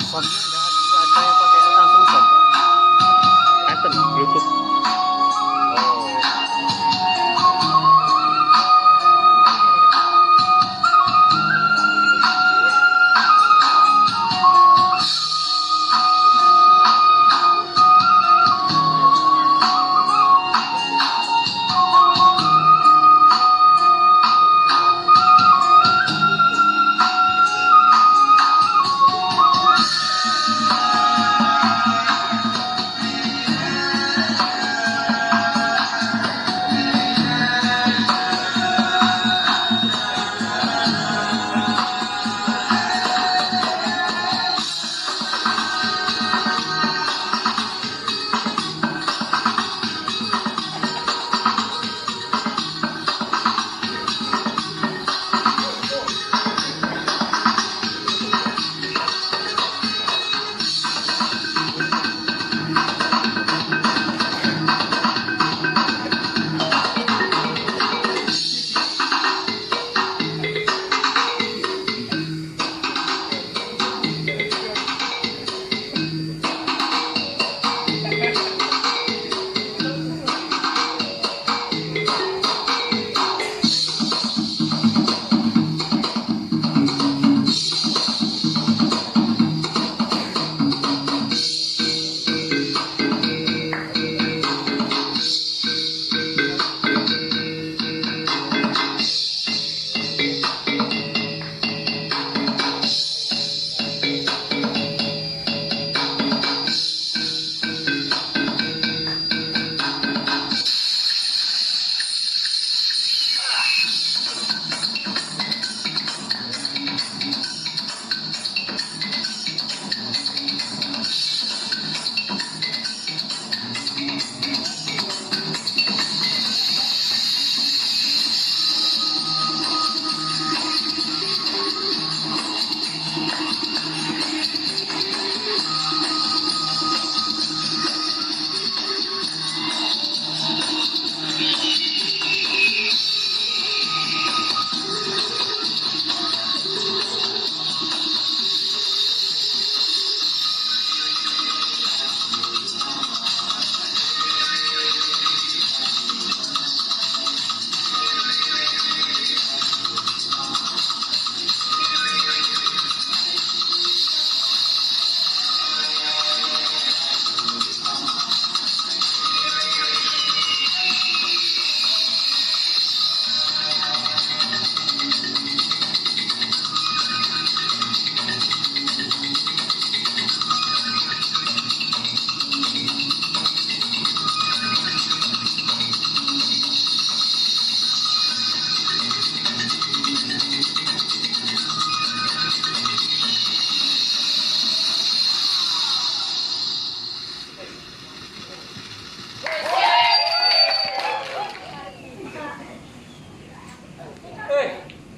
Soundnya nggak ada yang pakai langsung sound pattern Bluetooth.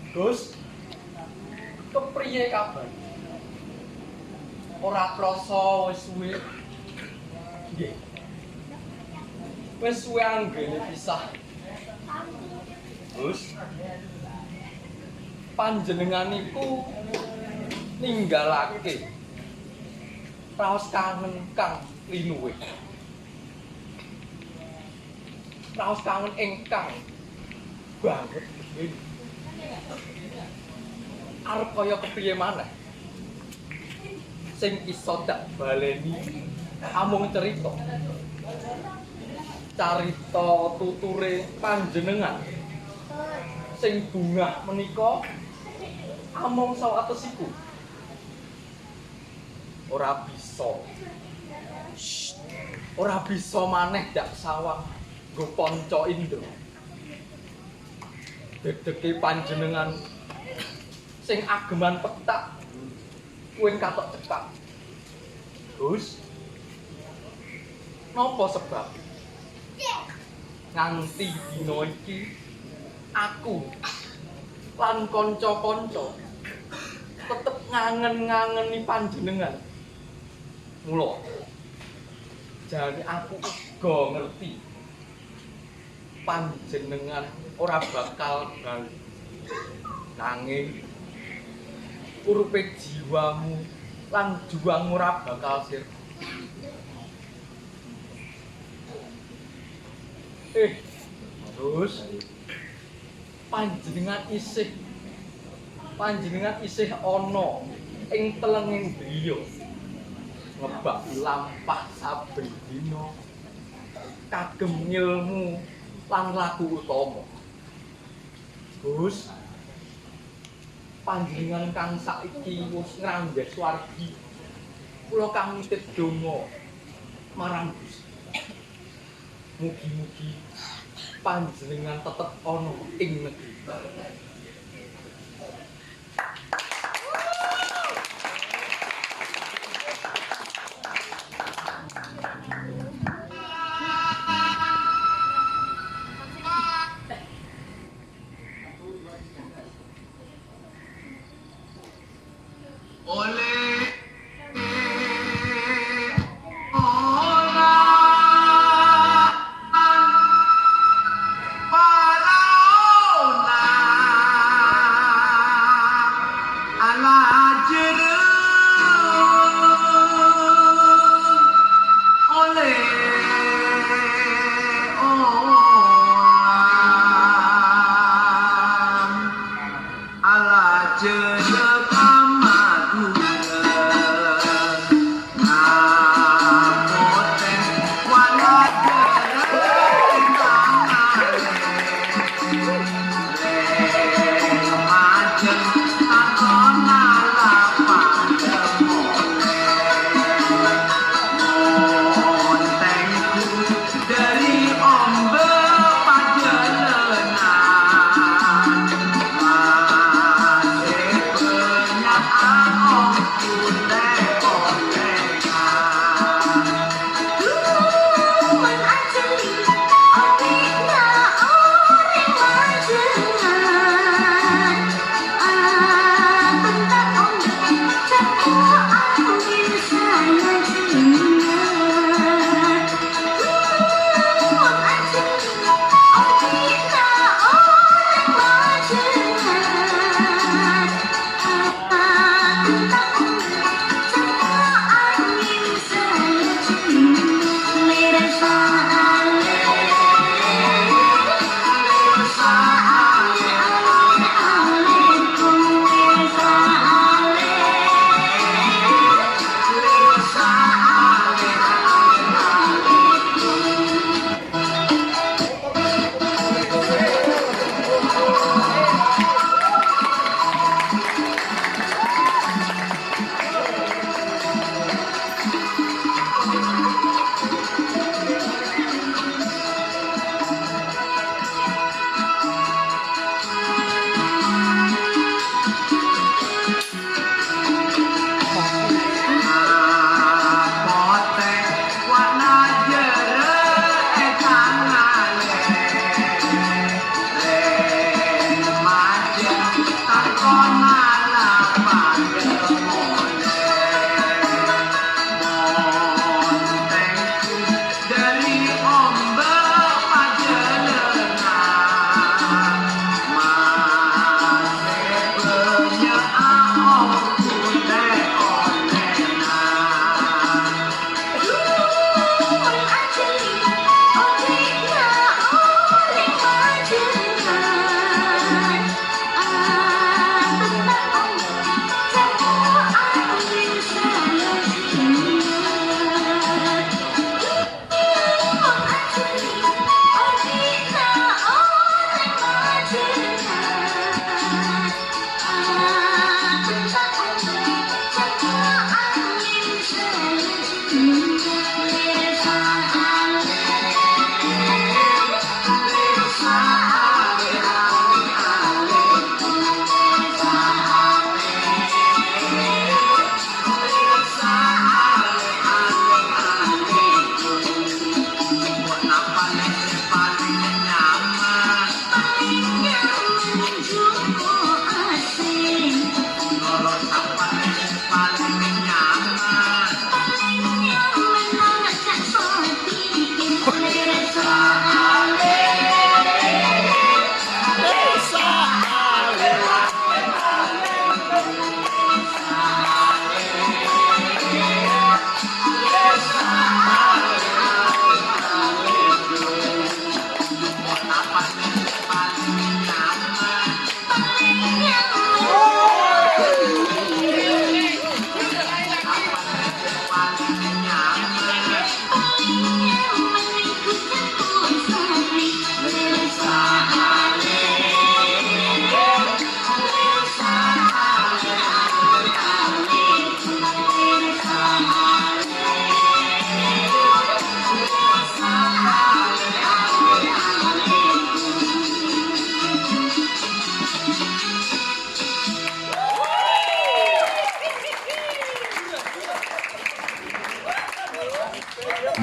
Gus, kepriye kabar? Ora krasa wis suwe. Nggih. Wis suwe anggene pisah. Gus, panjenengan iku ninggalake raos kangen kang linuwe. Raos kangen ingkang banget ini. Arep kaya kepriye maneh sing iso dak baleni amung cerita tuture panjenengan sing bungah menika amung sawetesiku ora bisa maneh dak sawang nggo panca indra dedeke panjenengan sing ageman petak kuwi katok cekak. Gus, napa sebab nganti dina iki aku lan kanca-kanca tetep ngangen-ngangeni panjenengan. Mula jane aku uga ngerti panjenengan ora bakal bali. Nanging urupe jiwamu lan juangmu ora bakal sirna. Terus panjenengan isih ana ing telenging griya ngebak lampah saben dina kagem ngilmu lan laku utama. Gus, panjenengan kang saiki wis ngranggeh swargi, kula kang nitip donga marang Gusti. Mugi-mugi panjenengan tetep ana ing negeri. Para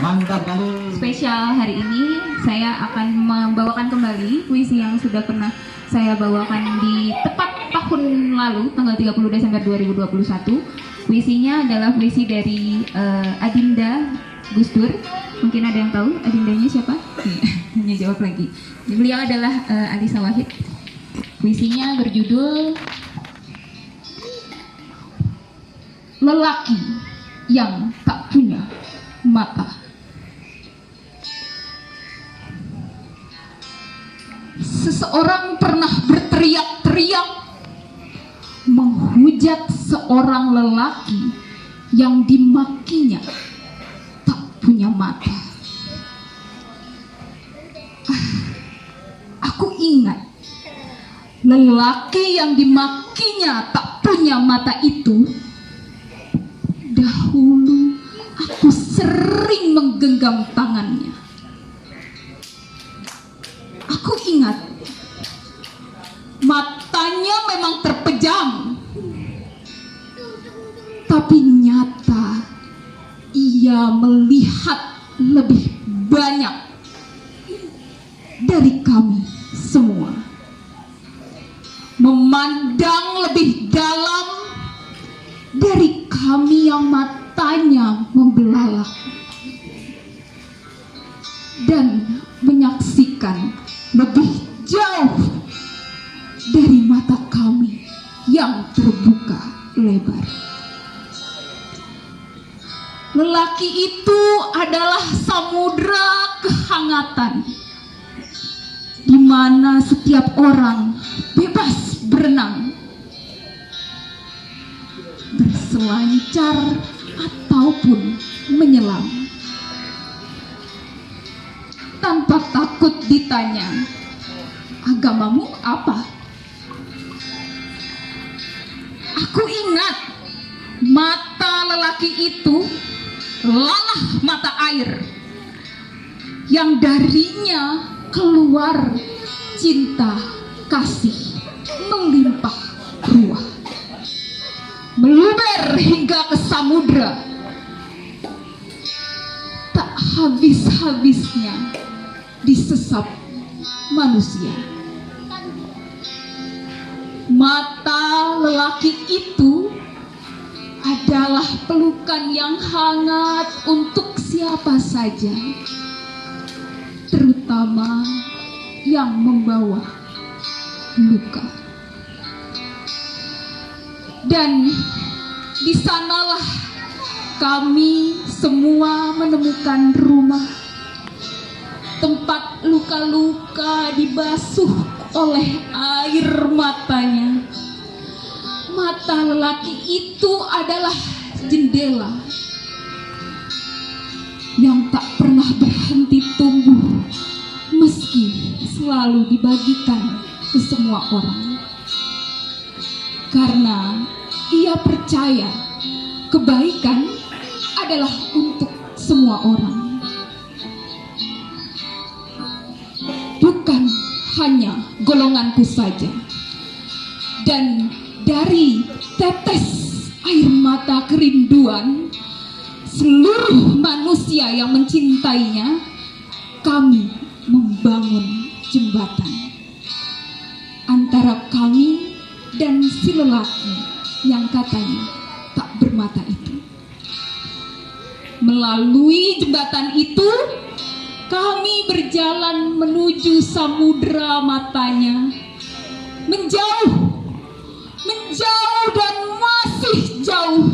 Mantap kali. Spesial hari ini saya akan membawakan kembali puisi yang sudah pernah saya bawakan di tepat tahun lalu, tanggal 30 Desember 2021. Puisinya adalah puisi dari Adinda Gus Dur. Mungkin ada yang tahu Adindanya siapa? Hanya jawab lagi. Beliau adalah Alisa Wahid. Puisinya berjudul Lelaki yang Tak Punya Mata. Seseorang pernah berteriak-teriak menghujat seorang lelaki yang dimakinya tak punya mata. Aku ingat lelaki yang dimakinya tak punya mata itu. Dahulu aku sering menggenggam tangannya. Aku ingat matanya memang terpejam, tapi nyata ia melihat lebih banyak dari kami semua, memandang lebih dalam dari kami yang matanya membelalak, dan menyaksikan lebih jauh dari mata kami yang terbuka lebar. Lelaki itu adalah samudra kehangatan, di mana setiap orang bebas berenang, berselancar ataupun menyelam, tanpa takut ditanya, agamamu apa? Aku ingat mata lelaki itu lalah mata air yang darinya keluar cinta kasih melimpah ruah, meluber hingga ke samudra, tak habis-habisnya disesap manusia. Mata lelaki itu adalah pelukan yang hangat untuk siapa saja, terutama yang membawa luka. Dan di sanalah kami semua menemukan rumah, tempat luka-luka dibasuh oleh air matanya. Mata lelaki itu adalah jendela yang tak pernah berhenti tumbuh, meski selalu dibagikan ke semua orang, karena ia percaya kebaikan adalah untuk semua orang, bukan hanya golonganku saja. Dan dari tetes air mata kerinduan seluruh manusia yang mencintainya, kami membangun jembatan antara kami dan si lelaki yang katanya tak bermata itu. Melalui jembatan itu, kami berjalan menuju samudra matanya, menjauh dan masih jauh.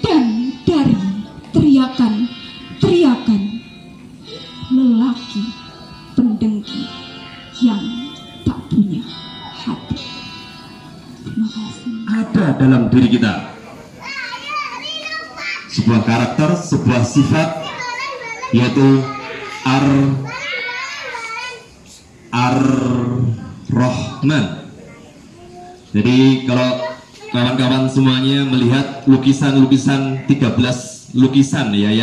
Dan dari teriakan lelaki pendengki yang tak punya hati. Terima kasih. Ada dalam diri kita sebuah karakter, sebuah sifat, yaitu Ar-Rahman. Jadi kalau kawan-kawan semuanya melihat lukisan-lukisan 13 lukisan ya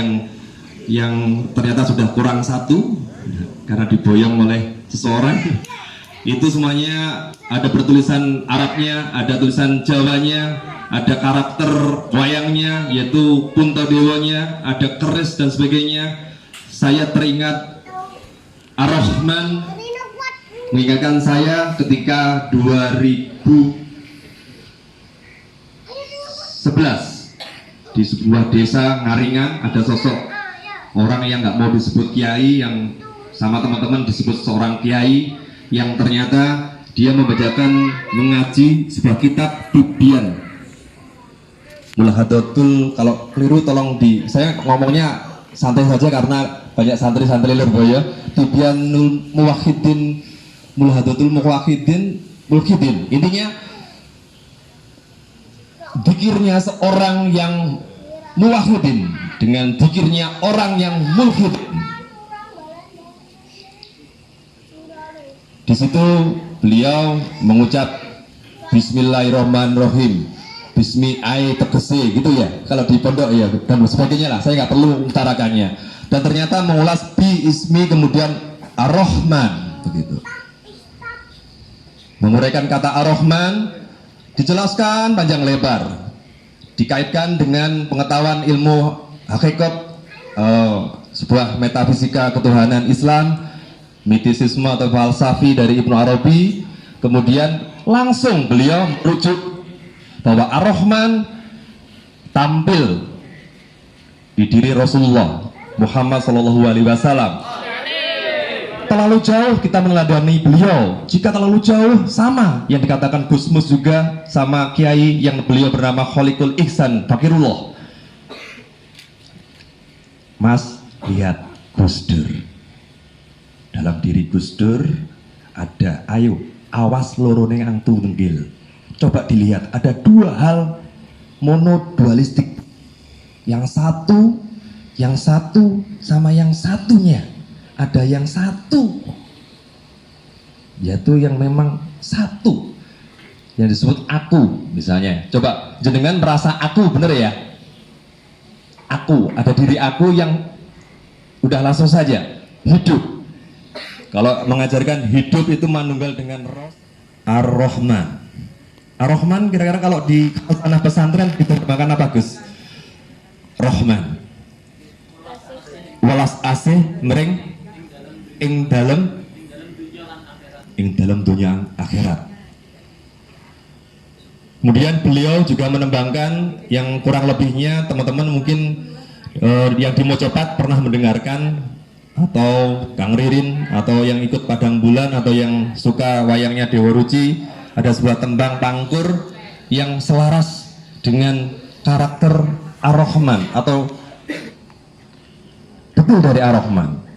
yang ternyata sudah kurang satu karena diboyong oleh seseorang, itu semuanya ada bertulisan Arabnya, ada tulisan Jawanya, ada karakter wayangnya yaitu Puntadewonya, ada keris dan sebagainya. Saya teringat Ar-Rahman mengingatkan saya ketika 2011 di sebuah desa Ngaringan ada sosok orang yang nggak mau disebut kiai, yang sama teman-teman disebut seorang kiai, yang ternyata dia membacakan mengaji sebuah kitab Tibyan Mulhadatul. Kalau keliru tolong saya ngomongnya santai saja karena banyak santri-santri Lirboyo. Tibyanul Muwahhidin Mulhadatul Muwahhidin Mulhidin, intinya dikirnya seorang yang muwahhidin dengan dikirnya orang yang mulhidin. Di situ beliau mengucap Bismillahirrahmanirrahim, Bismi ai tegese gitu ya kalau di pondok ya, dan sebagainya lah, saya nggak perlu utarakannya. Dan ternyata mengulas bi ismi kemudian Ar-Rahman begitu, menguraikan kata Ar-Rahman, dijelaskan panjang lebar, dikaitkan dengan pengetahuan ilmu hakikat, sebuah metafisika ketuhanan Islam, mitisisme atau falsafi dari Ibnu Arabi. Kemudian langsung beliau merujuk bahwa Ar-Rahman tampil di diri Rasulullah Muhammad SAW. Terlalu jauh kita meneladani beliau jika terlalu jauh sama yang dikatakan Gusmus juga sama kiai yang beliau bernama Kholikul Ihsan Fakirullah. Mas, lihat Gus Dur, dalam diri Gus Dur ada ayo awas lorone angtu nenggil. Coba dilihat, ada dua hal monodualistik, yang satu sama yang satunya. Ada yang satu, yaitu yang memang satu, yang disebut aku misalnya. Coba jenengan merasa aku, bener ya? Aku, ada diri aku yang udah langsung saja hidup. Kalau mengajarkan hidup itu manunggal dengan roh. Ar-Rahman. Ar-Rahman kira-kira kalau di tanah pesantren diterjemahkan apa Gus? Rahman. Welas asih mering ing dalam dunia akhirat. Kemudian beliau juga menembangkan yang kurang lebihnya teman-teman mungkin yang di Mojopat pernah mendengarkan, atau Kang Ririn, atau yang ikut Padang Bulan, atau yang suka wayangnya Dewa Ruci, ada sebuah tembang pangkur yang selaras dengan karakter Ar-Rahman atau betul dari Ar-Rahman.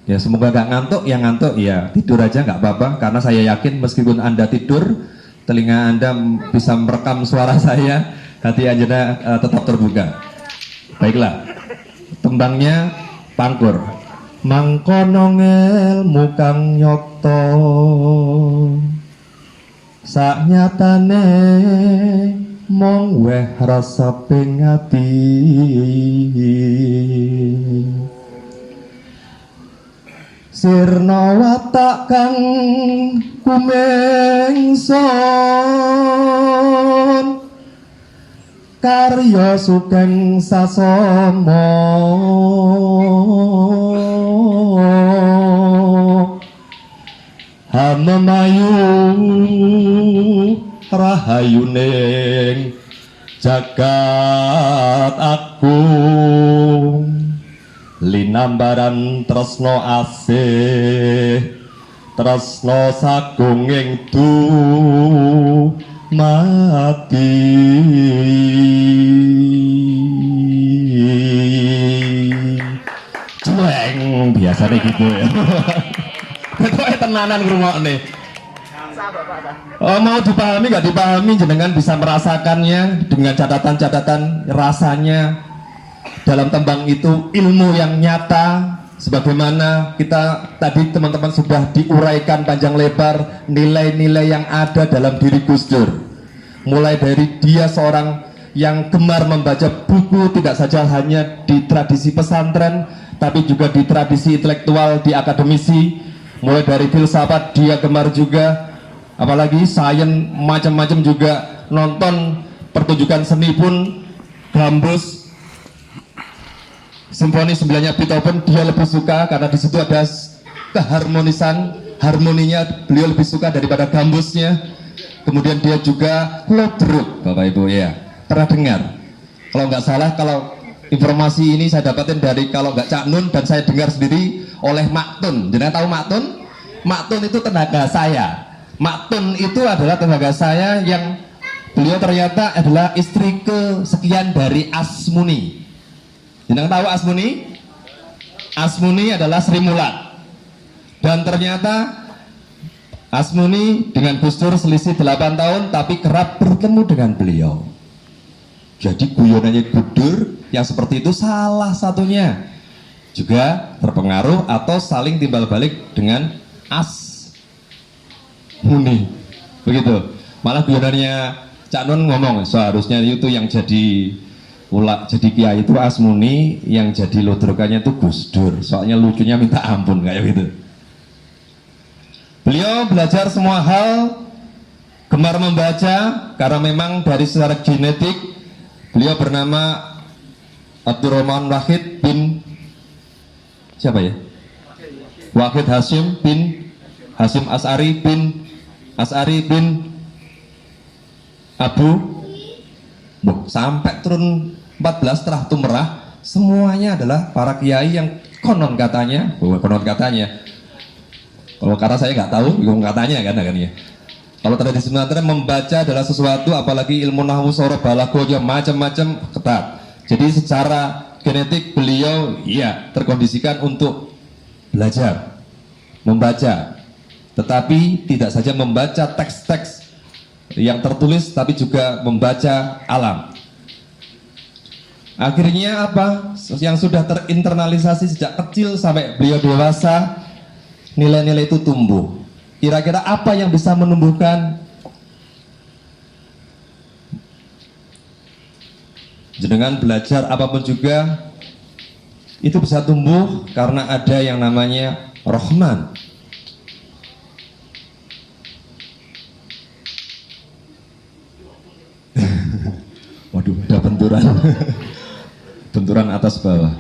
Ya semoga gak ngantuk, yang ngantuk ya tidur aja nggak apa-apa, karena saya yakin meskipun Anda tidur, telinga Anda bisa merekam suara saya, hati Anda tetap terbuka. Baiklah, tembangnya pangkur. Mangkono ngelmu kang nyokto sak nyatane mong weh rasa pengati, sirna watak kang kumengson karya sugeng sasama hamemayu rahayuning jagat agung linambaran tresno asih tresno sagunging mati. Cueng biasanya gitu ya. Ketoknya tenanan ngrungokne. Oh, mau dipahami nggak dipahami, jenengan bisa merasakannya dengan catatan-catatan rasanya dalam tembang itu, ilmu yang nyata. Sebagaimana kita tadi teman-teman sudah diuraikan panjang lebar nilai-nilai yang ada dalam diri Gus Dur. Mulai dari dia seorang yang gemar membaca buku, tidak saja hanya di tradisi pesantren, tapi juga di tradisi intelektual, di akademisi. Mulai dari filsafat dia gemar juga, apalagi sains macam-macam juga, nonton pertunjukan seni pun gambus, simfoni 9-nya Beethoven dia lebih suka karena di situ ada keharmonisan, harmoninya beliau lebih suka daripada gambusnya. Kemudian dia juga lodruk, Bapak Ibu ya, pernah dengar? Kalau nggak salah, kalau informasi ini saya dapatin dari kalau nggak Cak Nun dan saya dengar sendiri oleh Maktun. Jangan tahu Maktun? Maktun itu tenaga saya. Maktun itu adalah tenaga saya yang beliau ternyata adalah istri kesekian dari Asmuni. Jangan tahu Asmuni? Asmuni adalah Sri Mulat. Dan ternyata Asmuni dengan Gus Dur selisih 8 tahun tapi kerap bertemu dengan beliau. Jadi guyonannya Gus Dur yang seperti itu salah satunya juga terpengaruh atau saling timbal balik dengan Asmuni. Begitu. Malah guyonannya Cak Nun ngomong seharusnya itu yang jadi kiai itu Asmuni, yang jadi lodrokannya itu Gus Dur. Soalnya lucunya minta ampun kayak gitu. Beliau belajar semua hal, gemar membaca karena memang dari secara genetik beliau bernama Abdurrahman Wahid bin siapa ya? Wahid Hashim bin Hashim As'ari bin Abu sampai turun 14 terah tumerah semuanya adalah para kiai yang konon katanya kalau karena saya nggak tahu, katanya kan ya. Kalau tradisi pesantren membaca adalah sesuatu, apalagi ilmu nahwu sorof balaghah macam-macam ketat. Jadi secara genetik beliau ya terkondisikan untuk belajar, membaca. Tetapi tidak saja membaca teks-teks yang tertulis, tapi juga membaca alam. Akhirnya apa? Yang sudah terinternalisasi sejak kecil sampai beliau dewasa, nilai-nilai itu tumbuh. Kira-kira apa yang bisa menumbuhkan? Jenengan belajar apapun juga itu bisa tumbuh karena ada yang namanya Rahman. Waduh, ada benturan. Benturan atas bawah.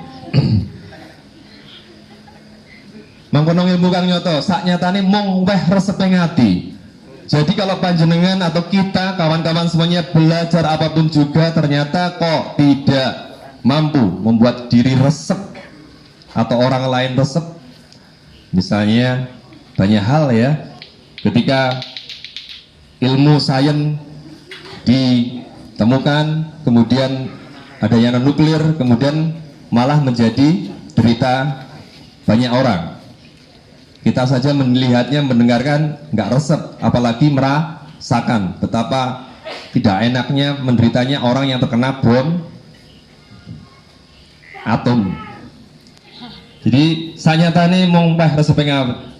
Mangkono ilmu kang nyoto sak nyatane mung weh resepe ngati. Jadi kalau panjenengan atau kita kawan-kawan semuanya belajar apapun juga ternyata kok tidak mampu membuat diri resep atau orang lain resep. Misalnya banyak hal ya, ketika ilmu sains ditemukan kemudian ada yang nuklir kemudian malah menjadi derita banyak orang. Kita saja melihatnya, mendengarkan nggak resep, apalagi merasakan betapa tidak enaknya menderitanya orang yang terkena bom atom. Jadi sanyatane mung peh resepe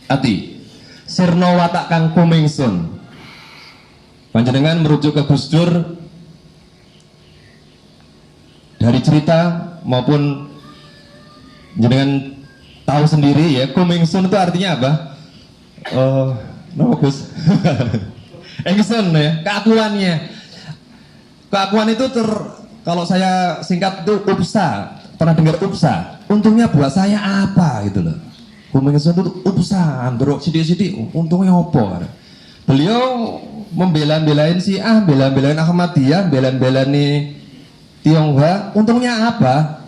ati. Sirna watak kang kumingsun. Panjenengan merujuk ke Gus Dur dari cerita maupun jenengan tahu sendiri ya, kumingsun itu artinya apa? No Gus. Engsun ya, keakuannya. Keakuan itu kalau saya singkat itu upsa. Pernah dengar upsa? Untungnya buat saya apa gitu loh. Kumingsun itu upsa, berok sidik-sidik, untungnya apa? Beliau membela-belain Syiah, bela-belain Ahmadiyah, bela-belain Tionghoa, untungnya apa?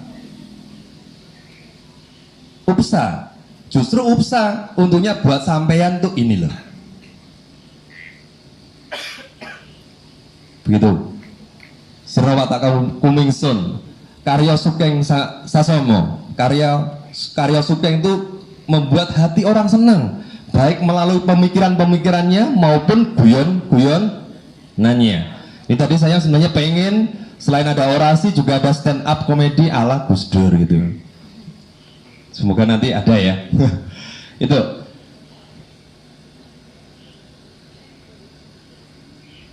Upsa, justru upsa untungnya buat sampean tuh ini loh. Begitu. Serawat kumingsun, karya Sukeng Sasomo, karya Sukeng itu membuat hati orang senang, baik melalui pemikirannya maupun guyon nanya. Ini tadi saya sebenarnya pengen selain ada orasi juga ada stand up komedi ala Gus Dur gitu. Semoga nanti ada ya. Itu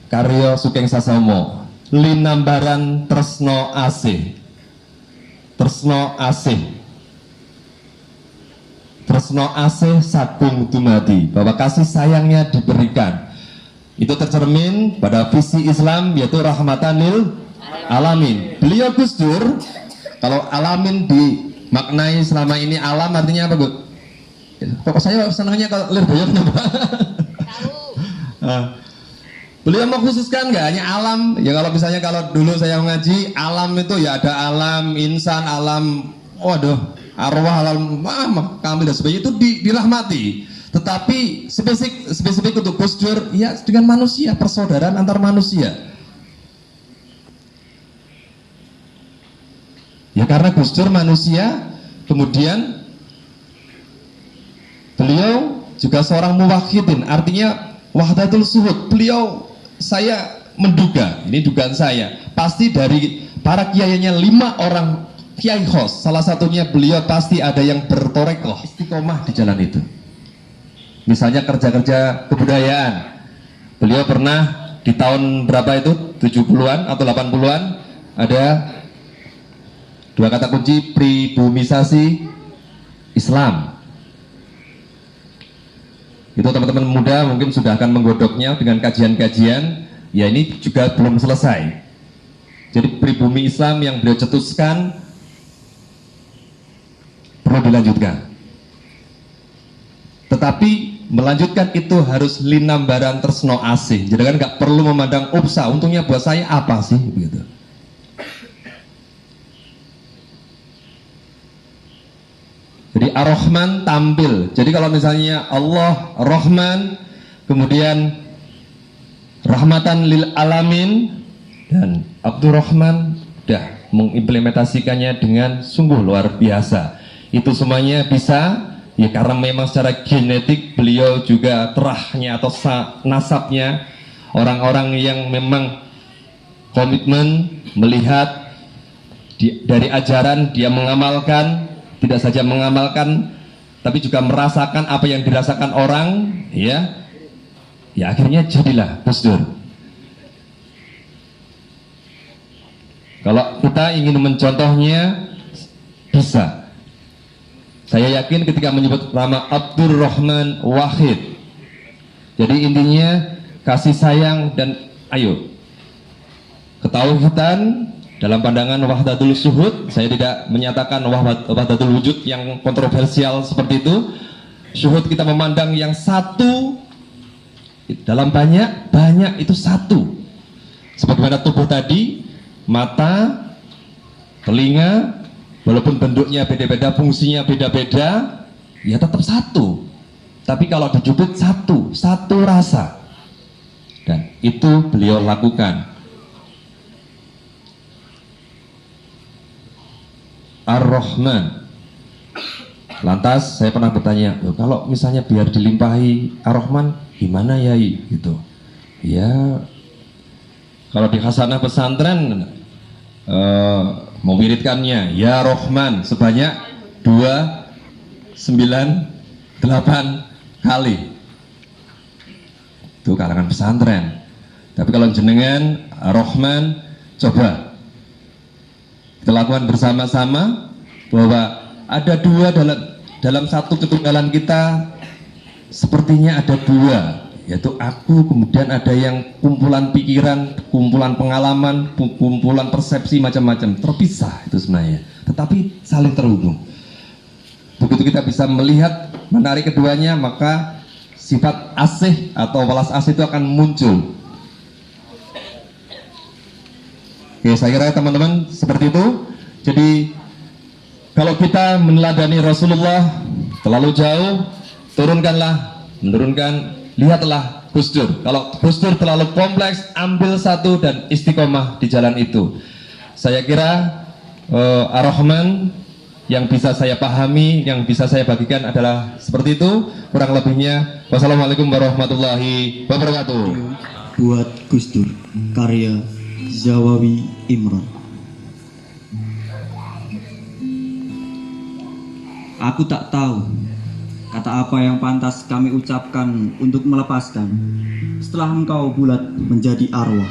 karya Sukeng Sasomo, linambaran tresno asih. Tresno asih sagung dumadi, bahwa kasih sayangnya diberikan. Itu tercermin pada visi Islam, yaitu rahmatan lil alamin. Beliau Gus Dur, kalau alamin dimaknai selama ini alam artinya apa, Bu? Kok saya senangnya kalau Lirboyo kenapa? Beliau mengkhususkan nggak hanya alam, ya kalau misalnya kalau dulu saya mengaji alam itu ya ada alam insan, alam arwah, alam kamil dan sebagainya itu dirahmati. Tetapi spesifik untuk Gus Dur ya dengan manusia, persaudaraan antar manusia. Ya karena Gus Dur manusia, kemudian beliau juga seorang muwahhidin, artinya wahdatul suhud. Beliau, saya menduga, ini dugaan saya, pasti dari para kiainya 5 orang kiai khos, salah satunya beliau pasti ada yang bertorekoh istiqomah di jalan itu. Misalnya kerja-kerja kebudayaan, beliau pernah di tahun berapa itu, 70-an atau 80-an, ada 2 kata kunci, pribumisasi Islam. Itu teman-teman muda mungkin sudah akan menggodoknya dengan kajian-kajian, ya ini juga belum selesai. Jadi pribumi Islam yang beliau cetuskan perlu dilanjutkan. Tetapi melanjutkan itu harus linambaran tresno asih. Jadi kan nggak perlu memandang upsa, untungnya buat saya apa sih begitu. Jadi Ar-Rahman tampil. Jadi kalau misalnya Allah Rahman, kemudian rahmatan lil alamin, dan Abdurrahman dah mengimplementasikannya dengan sungguh luar biasa. Itu semuanya bisa ya karena memang secara genetik beliau juga terahnya atau nasabnya orang-orang yang memang komitmen melihat dari ajaran, dia mengamalkan, tidak saja mengamalkan tapi juga merasakan apa yang dirasakan orang, ya akhirnya jadilah Gus Dur. Kalau kita ingin mencontohnya bisa. Saya yakin ketika menyebut nama Abdurrahman Wahid, jadi intinya kasih sayang dan ayo ketauhidan dalam pandangan wahdatul suhud. Saya tidak menyatakan wahdatul wujud yang kontroversial seperti itu. Suhud kita memandang yang satu dalam banyak itu satu. Sebagaimana tubuh tadi, mata, telinga, walaupun bentuknya beda-beda, fungsinya beda-beda, ya tetap satu. Tapi kalau dijupit satu rasa. Dan itu beliau lakukan. Ar-Rahman. Lantas saya pernah bertanya, kalau misalnya biar dilimpahi Ar-Rahman, gimana Yai? Gitu. Ya, kalau di khasanah pesantren mewiridkannya ya Rahman sebanyak 298 kali. Itu kalangan pesantren. Tapi kalau jenengan Rahman, coba kita lakukan bersama-sama bahwa ada 2 dalam satu ketunggalan kita, sepertinya ada 2, yaitu aku, kemudian ada yang kumpulan pikiran, kumpulan pengalaman, kumpulan persepsi macam-macam, terpisah itu sebenarnya, tetapi saling terhubung. Begitu kita bisa melihat, menarik keduanya, maka sifat asih atau walas asih itu akan muncul. Oke, saya kira teman-teman seperti itu. Jadi kalau kita meneladani Rasulullah terlalu jauh, menurunkan, lihatlah Gus Dur. Kalau Gus Dur terlalu kompleks, ambil satu dan istiqomah di jalan itu. Saya kira Ar-Rahman yang bisa saya pahami, yang bisa saya bagikan adalah seperti itu. Kurang lebihnya, wassalamualaikum warahmatullahi wabarakatuh. Buat Gus Dur, karya Zawawi Imran. Aku tak tahu kata apa yang pantas kami ucapkan untuk melepaskan setelah engkau bulat menjadi arwah.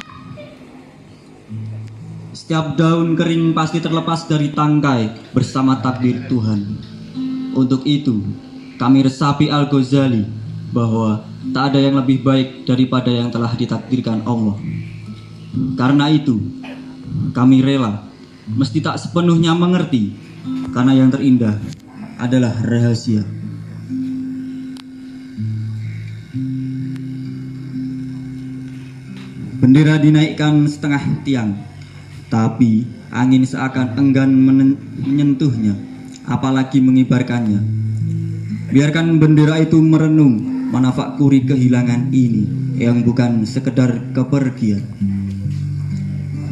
Setiap daun kering pasti terlepas dari tangkai bersama takdir Tuhan. Untuk itu kami resapi Al-Ghazali bahwa tak ada yang lebih baik daripada yang telah ditakdirkan Allah. Karena itu, kami rela, meski tak sepenuhnya mengerti, karena yang terindah adalah rahasia. Bendera dinaikkan setengah tiang, tapi angin seakan enggan menyentuhnya, apalagi mengibarkannya. Biarkan bendera itu merenung, menafakuri kehilangan ini yang bukan sekedar kepergian.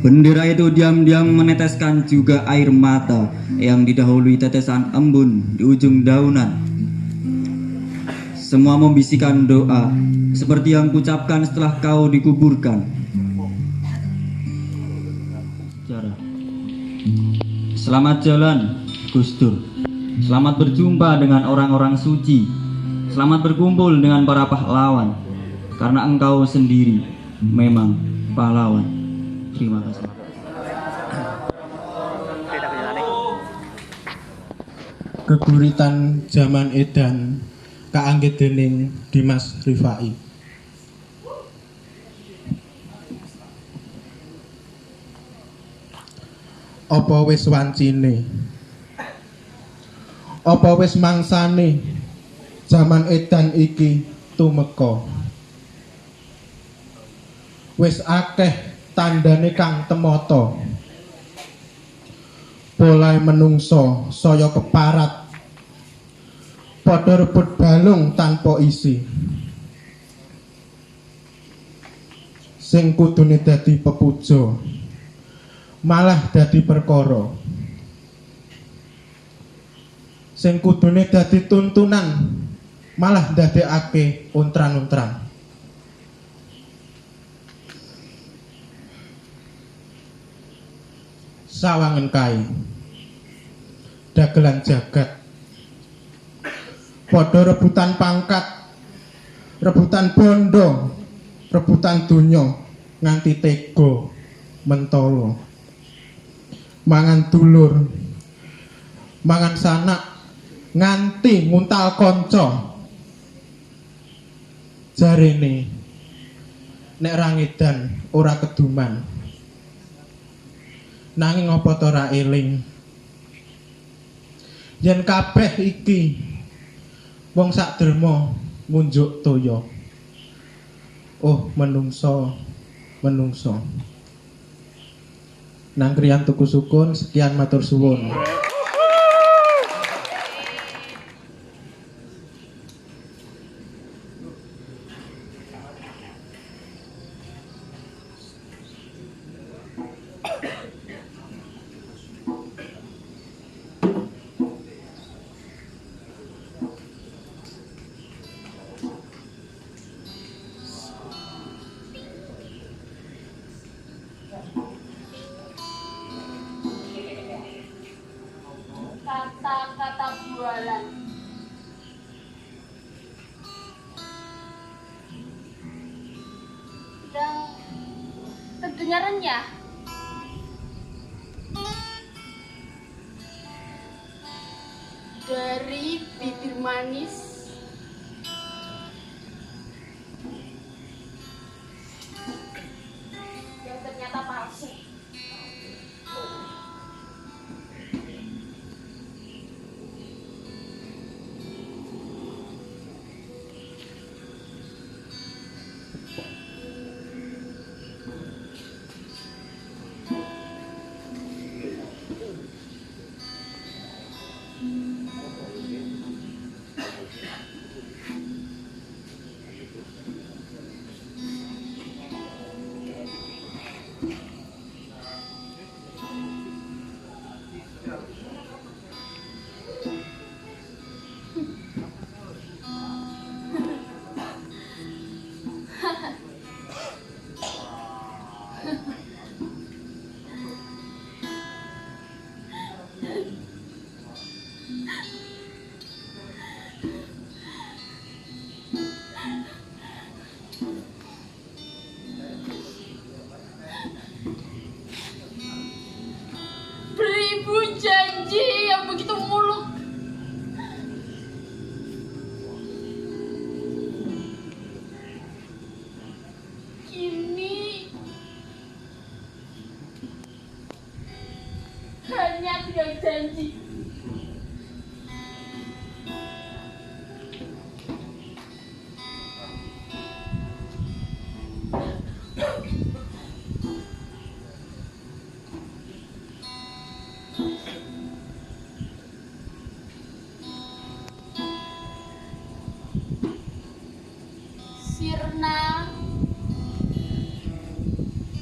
Bendera itu diam-diam meneteskan juga air mata yang didahului tetesan embun di ujung daunan. Semua membisikkan doa seperti yang kucapkan setelah kau dikuburkan. Selamat jalan, Gus Dur. Selamat berjumpa dengan orang-orang suci. Selamat berkumpul dengan para pahlawan. Karena engkau sendiri memang pahlawan. Terima kasih. Tidak kejalan. Geguritan zaman edan kaanggit dening Dimas Rifai. Apa wis wancine? Apa wis mangsane zaman edan iki tumeka? Wis akeh tandane kang temata. Polahe menungso saya keparat. Padha rebut balung tanpa isi. Sing kudune dadi pepuja malah dadi perkara. Sing kudune dadi tuntunan malah ndadekake untran-untran. Sawangen kae dagelan jagat padha rebutan pangkat, rebutan bondo, rebutan donya nganti tega mentolo. Mangan dulur, mangan sanak, nganti nguntal kanca. Jarene nek rangidan ora keduman. Nanging apa to ora eling? Yen kabeh iki wong sak derma ngunjuk toya. Oh, menungso, menungso. Nangkrian tuku sukun, sekian matur suwun. Kata-kata bualan. Yang kedengarannya dari bibir manis yang ternyata palsu. baik janji. Sirna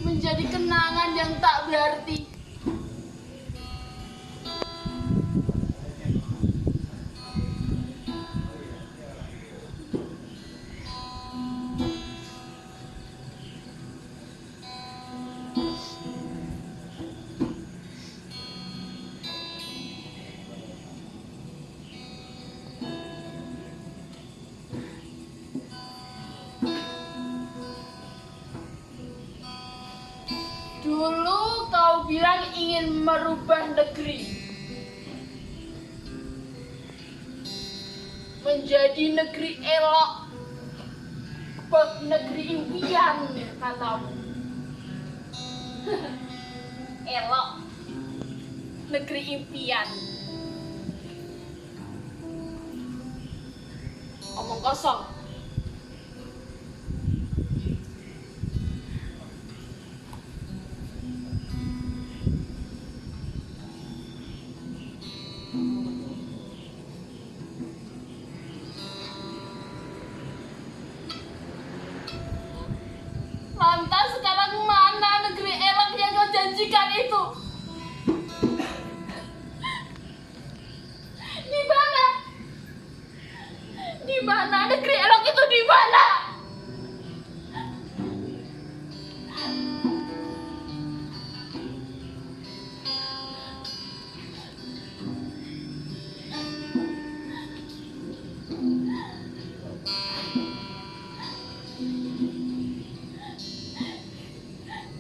menjadi kenangan yang tak berarti. Dulu kau bilang ingin merubah negeri menjadi negeri elok, negeri impian katamu. Elok, negeri impian. Omong kosong. Lantas sekarang mana negeri elok yang kau janjikan itu? Di mana? Di mana negeri elok itu di mana?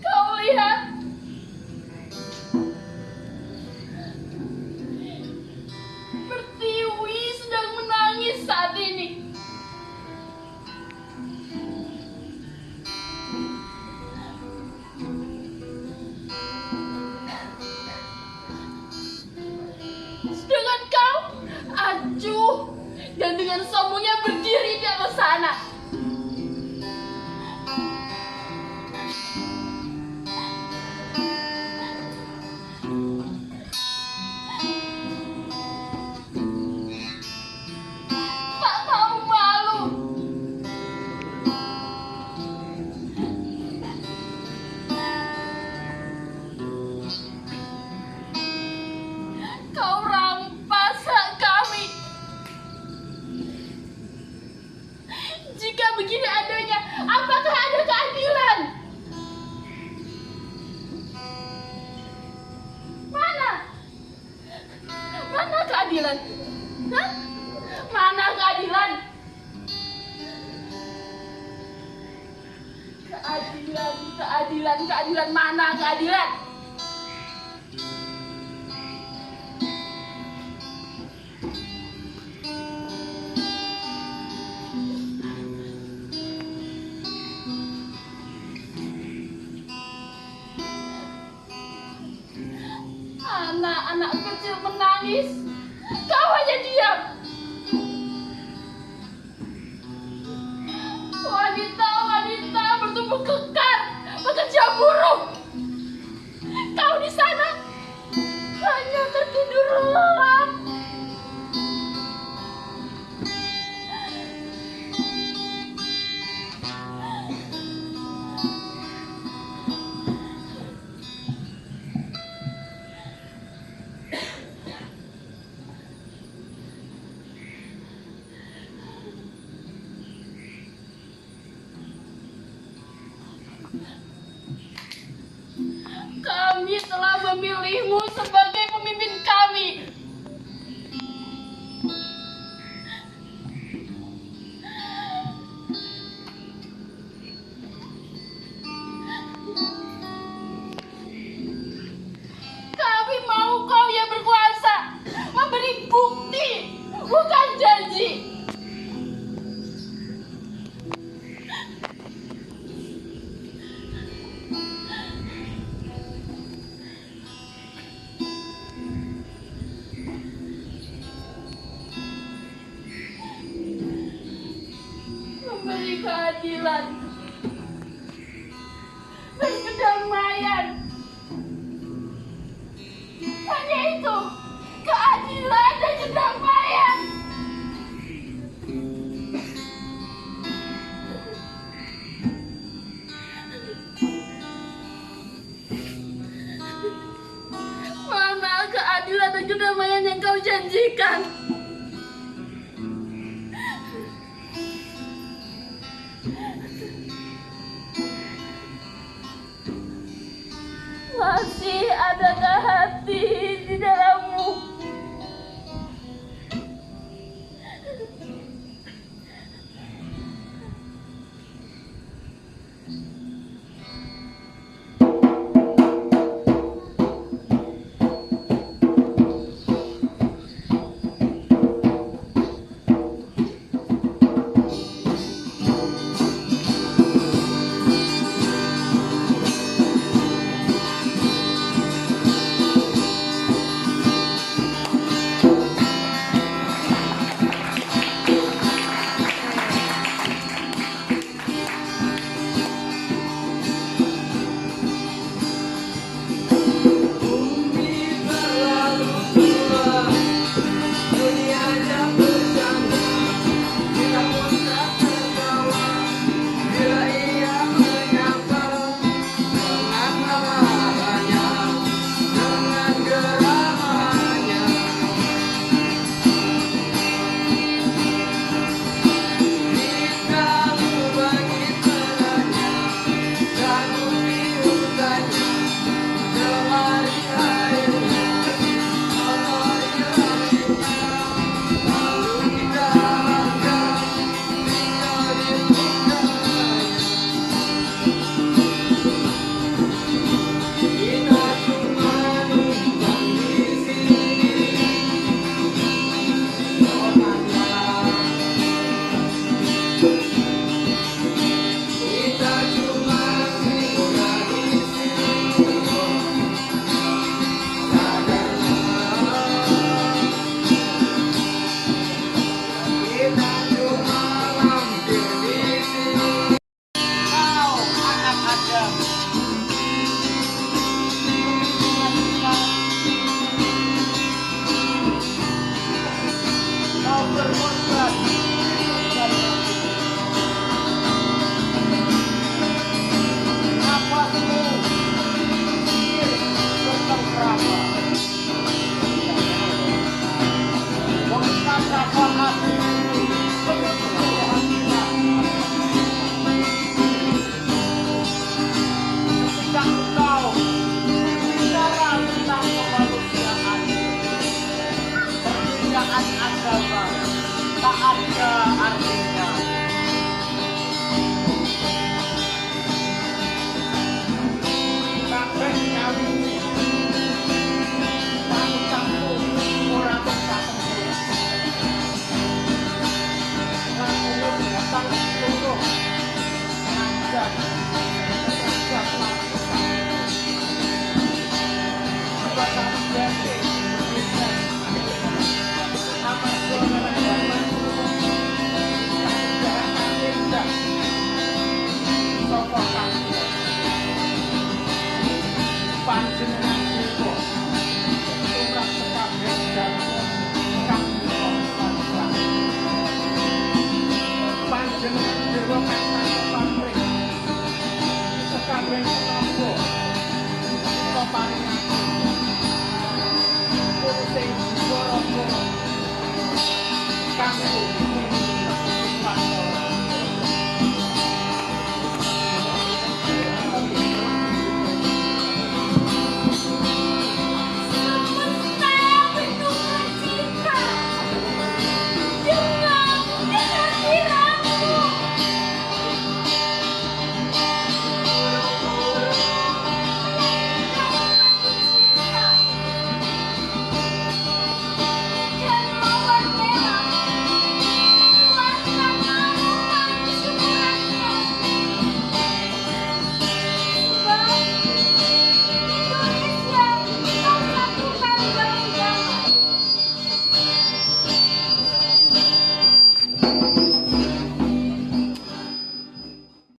Kau lihat, Pertiwi sedang menangis saat ini. Sedangkan kau acuh dan dengan sombongnya berdiri di atas sana. Tak tahu malu. Kau rampas hak kami. Jika begini adanya, apakah ada keadilan? Mana? Mana keadilan? Hah? Mana keadilan? Keadilan, keadilan, keadilan, mana keadilan? Anak-anak kecil menangis, kau hanya diam. Wanita-wanita bertubuh kekar, bekerja buruh. Kau di sana hanya tertidur lelap. Kami telah memilihmu sebagai pemimpin kami. Kami mau kau yang berkuasa, memberi bukti, bukan janji. keadilan dan kedamaian. Hanya itu, keadilan dan kedamaian. Mana keadilan dan kedamaian yang kau janjikan? Masih adakah